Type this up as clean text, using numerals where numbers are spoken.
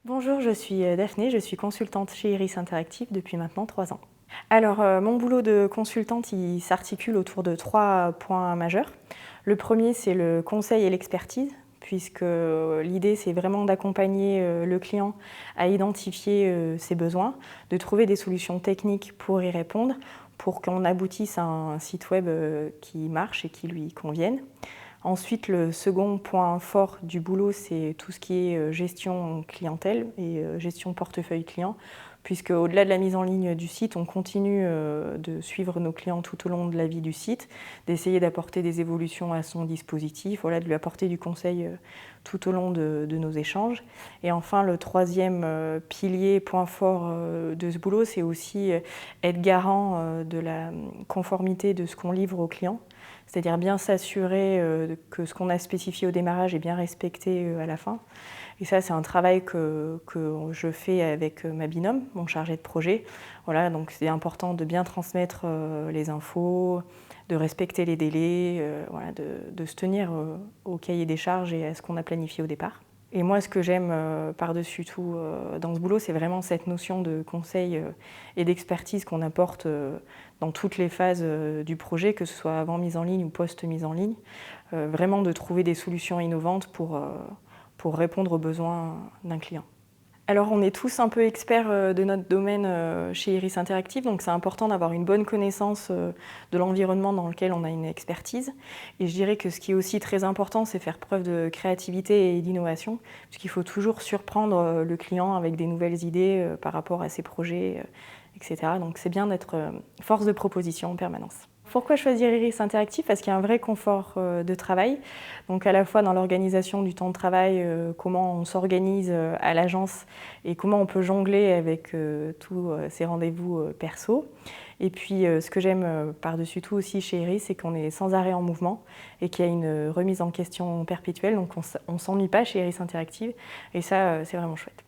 Bonjour, je suis Daphné, je suis consultante chez Iris Interactive depuis maintenant 3 ans. Alors, mon boulot de consultante, il s'articule autour de 3 points majeurs. Le premier, c'est le conseil et l'expertise, puisque l'idée, c'est vraiment d'accompagner le client à identifier ses besoins, de trouver des solutions techniques pour y répondre, pour qu'on aboutisse à un site web qui marche et qui lui convienne. Ensuite, le second point fort du boulot, c'est tout ce qui est gestion clientèle et gestion portefeuille client, puisque au-delà de la mise en ligne du site, on continue de suivre nos clients tout au long de la vie du site, d'essayer d'apporter des évolutions à son dispositif, voilà, de lui apporter du conseil tout au long de nos échanges. Et enfin, le troisième pilier, point fort de ce boulot, c'est aussi être garant de la conformité de ce qu'on livre aux clients. C'est-à-dire bien s'assurer que ce qu'on a spécifié au démarrage est bien respecté à la fin. Et ça, c'est un travail que je fais avec ma binôme, mon chargé de projet. Voilà, donc c'est important de bien transmettre les infos, de respecter les délais, voilà, de se tenir au cahier des charges et à ce qu'on a planifié au départ. Et moi, ce que j'aime par-dessus tout dans ce boulot, c'est vraiment cette notion de conseil et d'expertise qu'on apporte dans toutes les phases du projet, que ce soit avant mise en ligne ou post-mise en ligne. Vraiment de trouver des solutions innovantes pour répondre aux besoins d'un client. Alors on est tous un peu experts de notre domaine chez Iris Interactive, donc c'est important d'avoir une bonne connaissance de l'environnement dans lequel on a une expertise. Et je dirais que ce qui est aussi très important, c'est faire preuve de créativité et d'innovation, puisqu'il faut toujours surprendre le client avec des nouvelles idées par rapport à ses projets, etc. Donc c'est bien d'être force de proposition en permanence. Pourquoi choisir Iris Interactive? Parce qu'il y a un vrai confort de travail, donc à la fois dans l'organisation du temps de travail, comment on s'organise à l'agence et comment on peut jongler avec tous ces rendez-vous perso. Et puis ce que j'aime par-dessus tout aussi chez Iris, c'est qu'on est sans arrêt en mouvement et qu'il y a une remise en question perpétuelle, donc on ne s'ennuie pas chez Iris Interactive et ça c'est vraiment chouette.